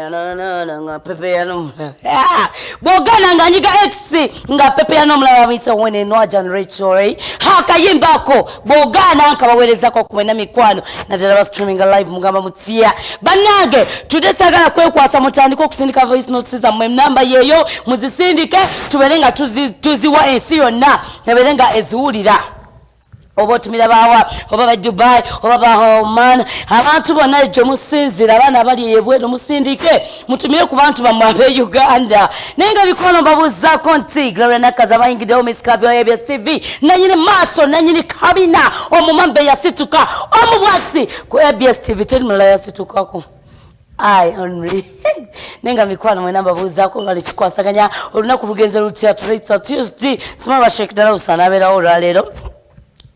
nga pepe yano bogana nga nyiga X nga pepe yano mlawa misa wene no generation haka yimbako bogana nkabawereza kwa kumena mikwano na dala streaming live mugamba mutia banage tudesagala kwekwasa mutandiko kusindika voice notes za mwe namba yeyo muzisindike tubelenga tuziwa ensi yonna nebelenga eziwulira oba otumira bawa oba ba Dubai oba ba Oman abantu bonna ejo musinzira abana bali ebweru musindike mutumire ku bantu bamwe abe Uganda nenga bikono babuza konti Gloria nakaza bayingidde Miss Kavyo ABS TV nanyine maso nanyine kabina omumambe yasituka omubwati ku ABS TV telimula yasituka ko ai only nenga mikwano mwe namba buza ko ngali chikwasaganya olunaku rugenze lutya Tuesday smaba Sheikh Dala usana bera olwalero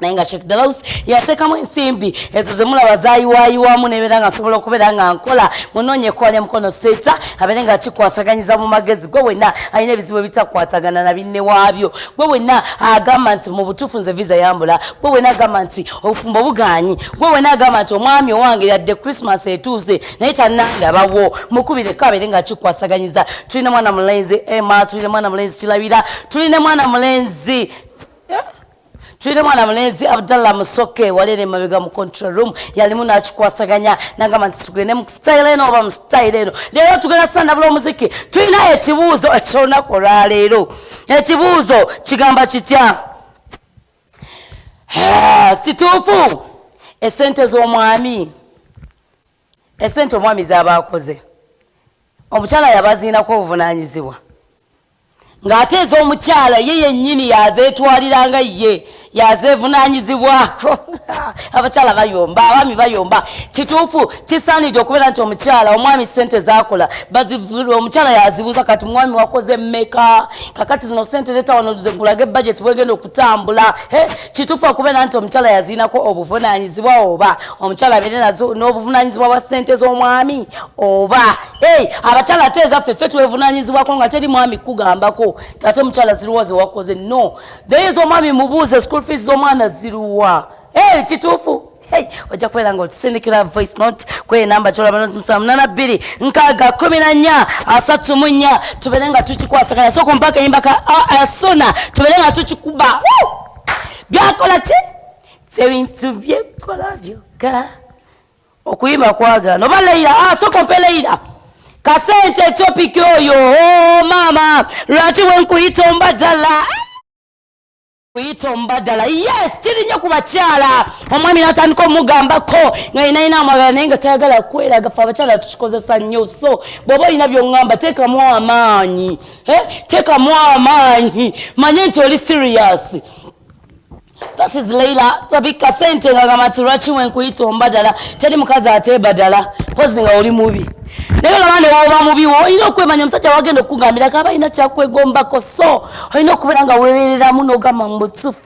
Nenga Sheikh Dalaus yateka mu nsimbi ezo zemula bazayi wamu neberanga sobola okuberanga nkola munonye kwanya mukono seta aberenga akikwasaganyiza mu magezi gwe wena ayine ebizibu bitakwatagana na binne wabyo gwe wena agamba nti mu butufu nze visa yambula gwe wena agamba nti obufumbo buganyi gwe wena agamba nti omwami owange yadde Christmas etuuse naye tannandabawo mukubire kaberenga akikwasaganyiza tulina mwana mulenzi Emma tulina mwana mulenzi Kilabira tulina mwana mulenzi Tulina mwana mlenzi Abdallah Musoke walere mabega mu control room yalimu na chikwasaganya nangama ntitugene mu style eno oba mu style eno lero tugenda sanda blo muziki tulina ekibuuzo ekyona kola lero ekibuuzo kigamba kitya situfu esente z'omwami esente omwami z'abakoze omukyala yabazina ko obuvunanyizibwa ngate ez'omukyala yeye nnyini yazeetwaliranga ye yazevunanyizibwako abakyala bayomba abami bayomba kituufu kisaanidde okubeera nti omukyala omwami sente zakola omukyala yazibuuza kati mwami wakoze mmeka kakati zino sente leeta wano nkulaga budget bwegenda okutambula kituufu okubeera nti omukyala yaziinako obuvunanyizibwa oba omukyala abeere nazo n'obuvunanyizibwa bwa sente z'omwami oba abakyala ate ezaffe ffe twevunanyizibwako nga teri mwami kugambako tate omukyala ziruwa ze wakoze no naye ez'omwami mubuuze school fees z'omwana ziruwa kituufu ojja kubeera nga otusindikira voice note kweye namba kyolaba 7821434 tubeere nga tukikwasaganya sooka mpaka eyimbaka asona tubeere nga tukikuba byakola ki ebintu byekola byokka okuyimba kwagana oba Leila sooka mpe Leila kasente topic oyo mama lwaki wenkuyita ombadala kuyita ombadala yes kiri nnyo ku bakyala omwami natandika omugambako nga inaina amagala naye nga tayagala kweraga fe abakyala tukikozesa nnyo so bw'oba olina by'oŋŋamba teekamu amaanyi teekamu amaanyi manye nti oli serious. That is Leila tabika sente nga gamati lwaki wenkuyita ombadala teri mukazi ate badala pozi nga oli mubi lero labane waoba mubi olina okwemanya omusajja wagenda okugambira kaba alina kyakwegombako so olina okubeera nga weebereramu n'ogamba mu butuufu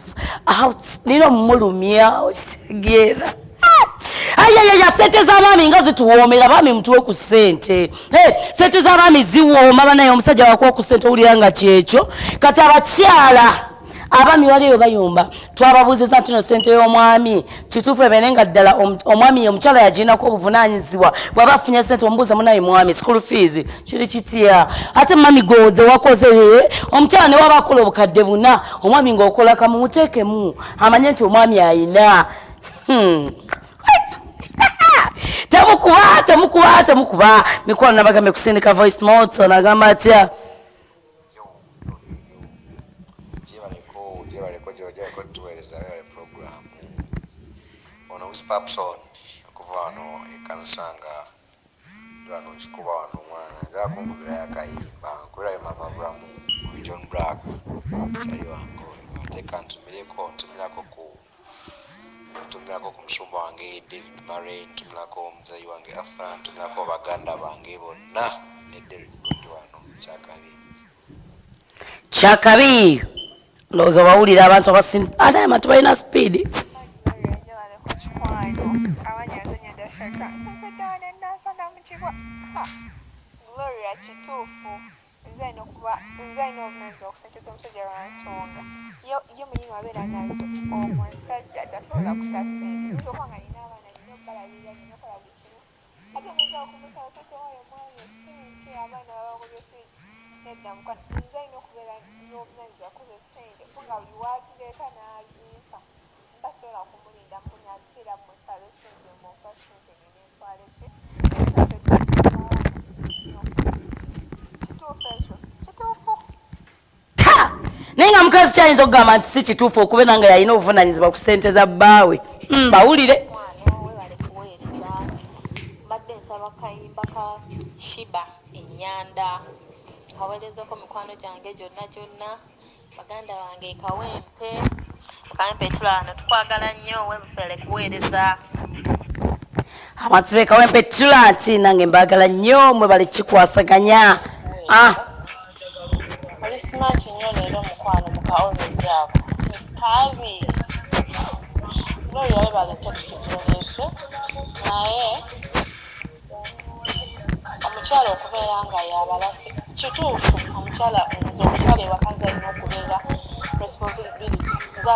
nina omumulumya okitegeera ayayaya sente z'abaami nga zituwoomera abaami mutuwe ku sente sente z'abaami ziwooma banaye omusajja wakuwa ku sente owulira nga kyekyo kati abakyala abami waliyo bayomba twababuuziza nti no sente y'omwami kituufu ebeere nga ddala omwami omukyala yagirinako obuvunanyizibwa bw'aba afunye sente omubuuza munaye mwami school fees kiri kitya ate mami goze wakoze omukyala ne waba akola obukadde buna omwami ng'okola kamu muteekemu amanye nti omwami ayina temukuba mikwano nabagambe kusindika voice notes onagamba atya Papson kuvano ikansanga ndano chikuba wano mwana ngako mbira yakayimba kula mama Bramu John Black chali wango ateka ntumileko kumshumba wange David Murray ntumilako mzayi wange Afan ntumilako baganda bange bonna ne Derek wano chakabi lozo bawulira abantu abasinzi ate matu balina speed Gloria kituufu nzaino kuba nzaino obumenzi okusajja omusajja lwansonga yo mulimu abeera nazo omusajja tasobola kutasente nzo kwanga nina abaana nina okubalabirira nina okola buli kimu ate neza okumusaba tate wayo omwami school fees nedda mukwano nze alina okubeera n'obuvunaanyizibwa kuza essente kubanga buli wazireeta n'azimpa mbasobola kumulinda mpunyatira musalo essente mumpa ssente ngene ntwale ki kituufu ekyo kituufu naye nga mukazi kyayinza okugamba nti si kituufu okubeera nga yalina obuvunaanyizibwa ku ssente za bbaawe bawulire mwana wewale kuweereza mbadde nsaba kayimba ka shiba ennyanda kaweerezeko mikwano gyange gyonna baganda bange kawempe tulano tukwagala nnyo wemufere kuweereza abantu bekawempe tula nti nange mbagala nnyo mwe bali kikwasaganya oli simaati nnyo leero mukwano mukaomejaako misitaabi lori yawe balete tukijuliise naye omukyala okubeera nga yabalasi kituufu omukyala ewakanza alina okubeera responsibility nze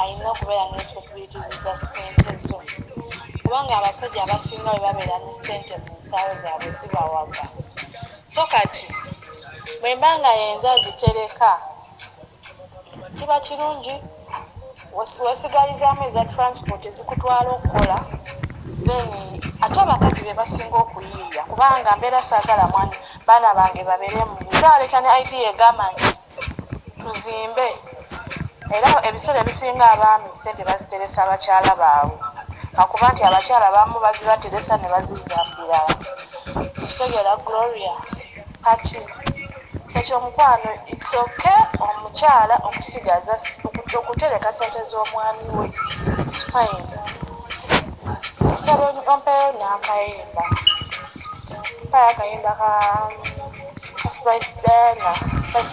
alina okubeera ne responsibilities za ssente zo kubanga abasajja abasinga bwe babeera ne ssente mu nsaawo zaabwe zibawaga so kati bwe mba nga yenza zitereka kiba kirungi wesigalizaamu eza transport ezikutwala okukola then ate abakazi be basinga okuyiiya kubanga mbeera saagala baana bange babeeremu nzaleeta ne idea egamba nti tuzimbe era ebiseera ebisinga abaami sente baziteresa abakyala baabwe akuba nti abakyala bamu bazibateresa ne bazizambira tusegera Gloria kati kyekyo omukwano it's okay omukyala okusigaza okutereka sente z'omwami we it's fine ompeyo n'akayimba mpaya akayimba ka Spice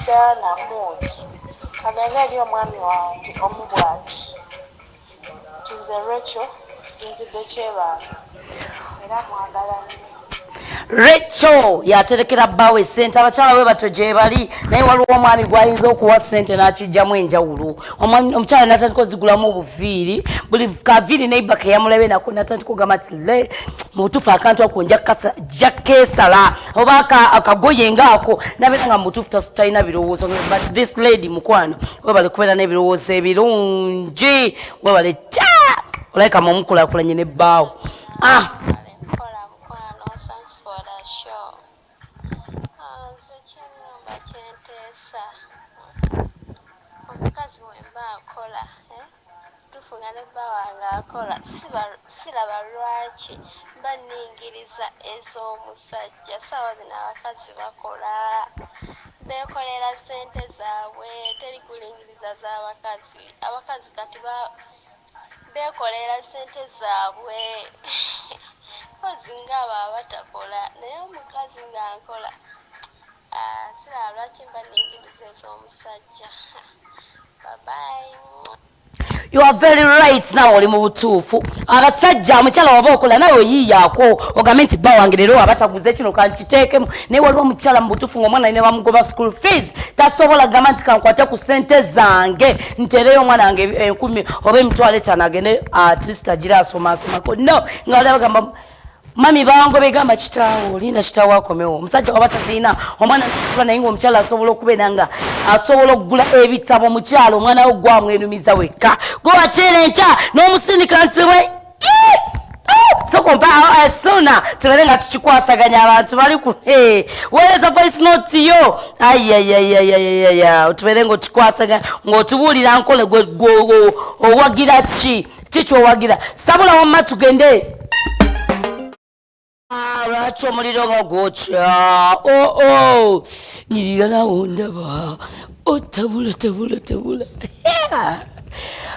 Diana mood kagenda eri omwami wange omubwati kinze Rachel sinzidde kyebaana era mwagala nnyo Rachel yaterekera bbaawe essente abakyala bwe batyo gye bali naye waliwo omwami gwayinza okuwa ssente n'akijjamu enjawulo omukyala natandika ozigulamu obuviiri buli kaviiri neiba keyamulabe nako natandika ogamba ti mu butuufu akantu ako nja keesala oba akagoye ngaako nabeera nga mu butuufu talina birowoozo but this lady mukwano webale kubeera n'ebirowoozo ebirungi webale olayika mumukulakulanye ne bbaawe omukazi wemba akola tufunga ne bba wange akola siraba lwaki mba ningiriza ez'omusajja saawa zino abakazi bakola beekolera ssente zaabwe teri kulingiriza z'abakazi abakazi kati beekolera ssente zaabwe kozi ngaabo abatakola naye omukazi ng'ankola siraba lwaki mba ningiriza ez'omusajja. Bye-bye. You are very right now oli mu butuufu abasajja omukyala waba okola nawe oyiyaako ogambe nti bba wange leero abataguze kino kankiteekemu naye waliwo omukyala mu butuufu ng'omwana alina bamugoba school fees tasobola gamba nti kankwate ku ssente zange ntereyo omwana wange 10 oba emitwalo 5 agende at least agire asomaasomako no nga wali bagamba mami bango begamba kitaawo linda kitaawo akomewo omusajja waba tazina omwana ntikula naye ng'omukyala asobola okubeera nga asobola okugula ebitabo mukyala omwana we gwamwenumiza wekka gwe wakyera enkya n'omusindika nti we sokompa sona tubeere nga tukikwasaganya abantu bali ku weereza voice note yo ayayayayaya tubeere ng'otukwasaganya ng'otubuulira nkole gwe owagira kikyowagira sabula wamma tugende lwaki omuliro nga gwokya nyirira nawo ndaba tabula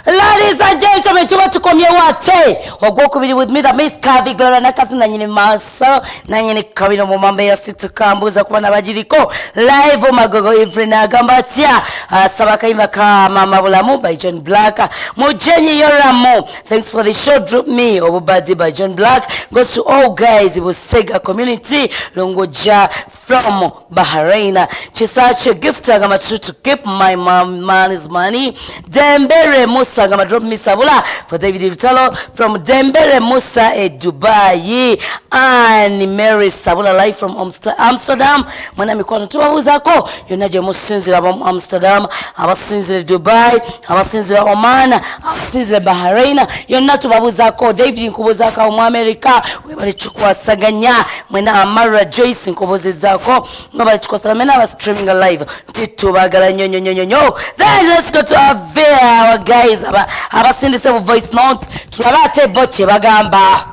Ladies and gentlemen, tuba tukomyewo ate ogwokubiri with me the Miss Kavi Gloria nakasi nanyini maaso nanyini kabino mu mambe ya situkambuza kuba nabagiriko live magogo every nagamba atya asaba kayimba ka mama bulamu by John Black mujenyi yoramu thanks for the show drop me obubadi by John Black goes to all guys it was Sega community Longoja from Bahrain Chisache gift agama to keep my money's money Dembe Dembere Musa ngama drop misabula for David Lutalo from Dembere Musa Dubai and Mary Sabula live from Amsterdam mwana mikono tubabuzako yonna gye musinzira mu Amsterdam abasinzira Dubai abasinzira Oman abasinzira Bahrain yonna tubabuzako David nkubuzako mu America webali chukwasaganya mwena Amara Joyce nkubuzizako ngabali chukwasaganya aba streaming live titubagala nyonyonyonyo. Then let's go to our guys abasindise mu voice note tulabate boche bagamba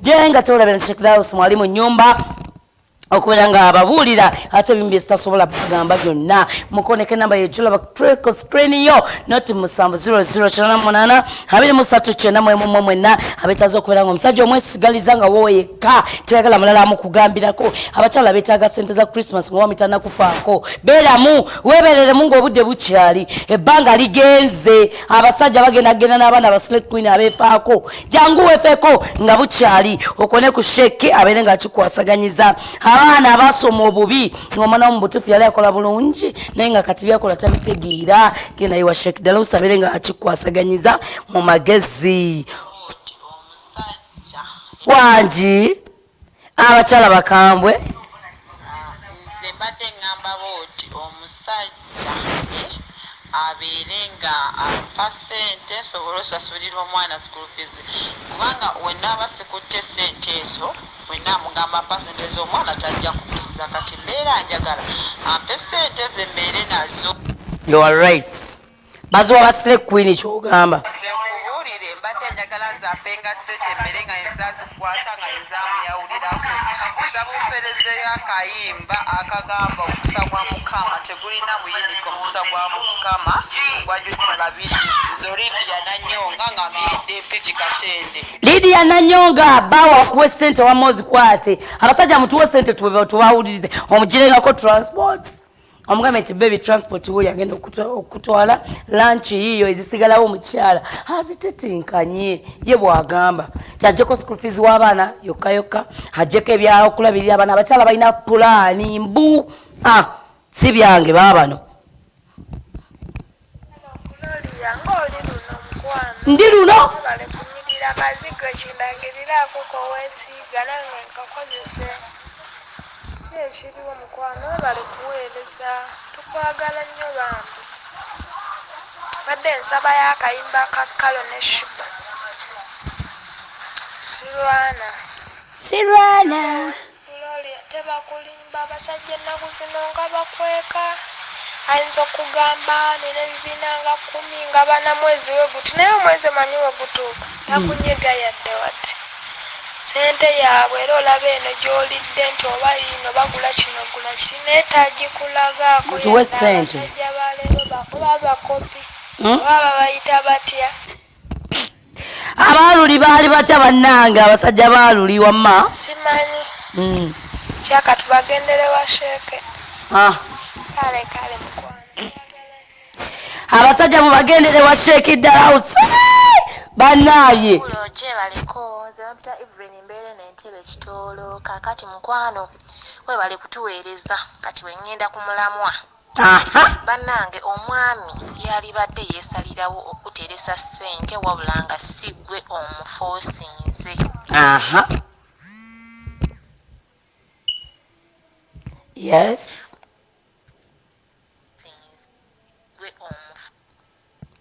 jenga tolabera check it out mwalimu nyumba okubera nga ababuulira ate bimbi sitasobola bagamba byonna mukoneke namba yejula batreko screen yo not musambu 0098 2394 abetazo okubera nga omusajja omwesigaliza nga woyeka teyagala mulala amukugambirako abakyala betaaga sente za Christmas ngo wamitana kufaako beramu webereremu ng'obudde bukyali ebbanga ligenze abasajja bagenda n'abaana ba Slate Queen abeefaako jangu wefeeko nga bukyali okone ku sheke abeere nga akikwasaganyiza abaana abasoma obubi ng'omwana omubutuufu yali akola bulungi naye nga kati byakola tabitegeera genda yiwa Sheikh Dalusa abeere nga akikwasaganyiza mu magezi wangi abakyala bakambwe nze mbadde ngamba booti omusajja abeere nga afa ssente sobola osasulira omwana school fees kubanga wenna aba sikutte ssente ezo wenna amugamba mpa ssente ez'omwana tajja kukkiriza kati mbeera njagala ampe ssente ze mbeere nazo. You are right. Bazuwa basile Queen kyogamba. Nkubuulire mbadde njagala zampenga ssente mbeere nga ezazikwata nga ezamuyawulirako. Nsaba omupeerezeyo akayimba akagamba omukisa gwa Mukama tegulina muyiniko omukisa gwa Mukama gwajjudde babiri Zolivia Nanyonga nga mbiridde Mpigi Katende. Lydia Nanyonga bawa kuwe ssente wamozi kwate abasajja mutuwe ssente tubawulirize omugirengako transport omugambe nti baby transport we yagenda okutwala lunch yiyo ezisigalawo omukyala azitetinkanye ye bwagamba tajjeko school fees w'abaana yokka ajjeko ebyokulabirira abaana abakyala balina pulaani mbu si byange baabano ndi luno akazigo kindangiriraako koweesiiga nange nkakozese ki ekiriwo mukwano webale kuweereza tukwagala nnyo bambi badde ensaba y'akayimba ka kalo ne shuba sirwana gloria tebakulimba abasajja ennaku zino nga bakweka ayinza okugamba nina ebibiina nga 10 nga bana mwezi we guti naye omwezi manyi we gutuuka takunyega yadde wadde sente yaabwe era olaba eno gy'olidde nti oba yiino bagula kino gula kineetagikulaga mutuwe ssente abasajja baleero bakuba abakopi oba babayita batya abaaluli baali batya bannange abasajja baaluli wamma simanyi kyaka tubagendere wa sheeke kale mukwano abasajja mubagendere wa Sheikh Dalusa bannaaye kyebaliko nze bapita Evelyn mbeere n'entebe ekitoolo kakati mukwano webale kutuweereza kati wengenda ku mulamwa bannange omwami yali badde yeesalirawo okuteresa ssente wabula nga si gwe omufoosinze. Yes.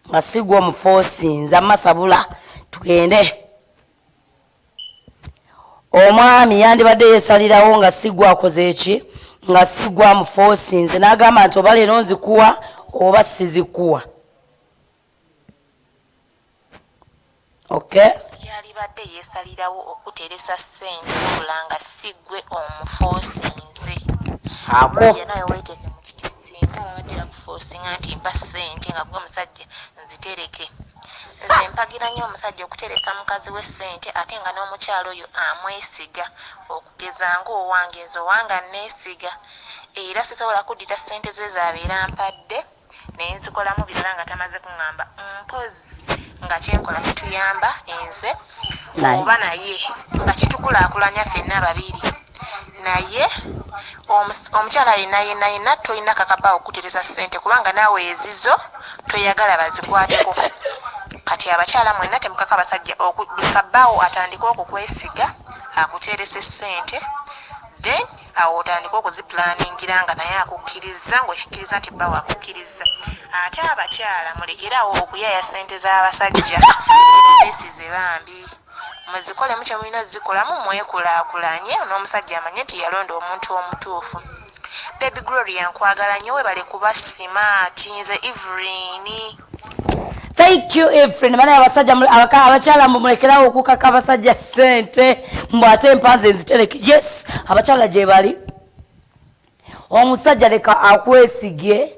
Masigwa omufosinza amasabula tugende omwami yandibadde yeesalirawo nga sigwa akoze eki nga sigwa mufosinze n'agamba nti oba leero nzikuwa oba sizikuwa. Okay, yalibadde yeesalirawo okuteresa ssente wabula nga si gwe omufoosinze. Naye weeteeke mu kiti singa babadde bakufoosinga nti mpa ssente nga gwe omusajja nzitereke. Nze mpagira nnyo omusajja okuteresa mukazi we ssente ate nga n'omukyalo oyo amwesiga okugeza ng'owange nze owange anneesiga era sisobola kuddita ssente ze z'abeera mpadde naye nzikolamu birala nga tamaze kuŋŋamba mpozi nga kyenkola kituyamba enze oba naye nga kitukulaakulanya ffenna babiri naye omukyala alina toyina kakaba okutereza ssente kubanga naawe ezizo toyagala bazikwateko. Kati abakyala mwenna temukaka basajja buli kabbaawo atandika okukwesiga akuterese ssente, then awo otandika okuzipulaningira nga naye akukkiriza ng'okikkiriza nti bbaawo akukkiriza. Ate abakyala mulekerawo okuyaya ssente z'abasajja besize bambi. Muzikole mucho mulina zikolamu mwekulaakulanye n'omusajja amanye nti yalonda omuntu omutuufu. Baby Gloria nkwagala nnyo webale kuba simaati nze Evelyn. Thank you Evelyn. Bana abasajja abakyala mulekerawo okukaka abasajja ssente mbu ate empanze nzitereke. Yes, abakyala gye bali. Omusajja leka akwesigie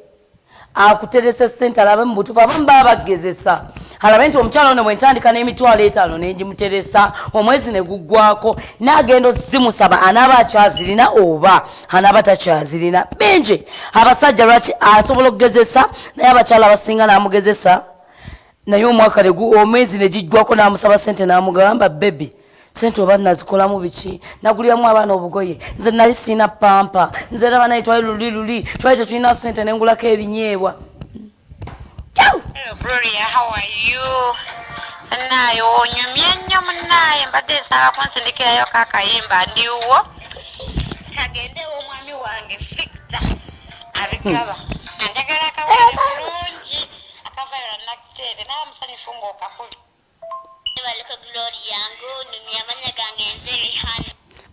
akuterese ssente alabe mu butuufu abamu baba bagezesa. Alabe nti omukyala ono bwentandika n'emitwalo 5 n'egimuteresa omwezi ne guggwako n'agenda zimusaba anaaba akyazirina oba anaaba takyazirina. Bingi abasajja lwaki asobola okugezesa naye abakyala abasinga n'amugezesa naye omwaka omwezi ne giggwako n'amusaba ssente n'amugamba baby sente oba nazikolamu biki naguliramu abaana obugoye nze nali siina pampa nze raba naye twali luli twali tetulina ssente nengulako ebinyeebwa. Gloria, how are you? Naye onyumye nnyo munnaye mbadde nsaba kunsindikirayo kakayimba ndiwo kagendewo omwami wange Victor abigaba njagala akawere bulungi akavaira nakuteebe nawe musanyufu ng'okakuli baleko Gloria ng'onyumye amanya gange nze Rihanna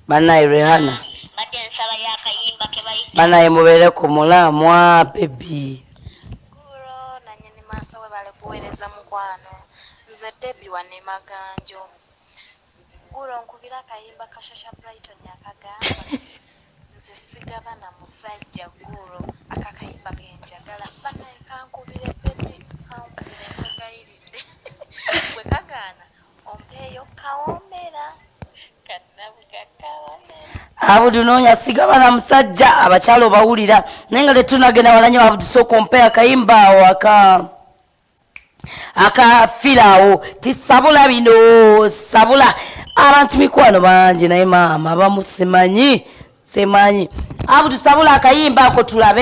Banaye Rihanna mbadde nsaba yakayimba ke bayita banaye mubeere ku mulamwa baby. Maso we bale kuweereza mukwano nze Debbie wane maganjo Guro nkubira kayimba kashasha Brighton yakagamba nze sigaba na musajja Guro akakayimba kenjagala banaye kankubire Baby kankubire kagayiridde bwe kagaana ompeeyo kawomera kanabuga kawomera Abudu nonya sigaba na musajja abakyalo bawulira naye nga tetunagenda wala nnyo Abudu sooka ompe akayimba awo akafirawo tisabula bino sabula abantu mikwano bangi naye maama bamusimanyi semanyi Abudu sabula akayimba ako tulabe.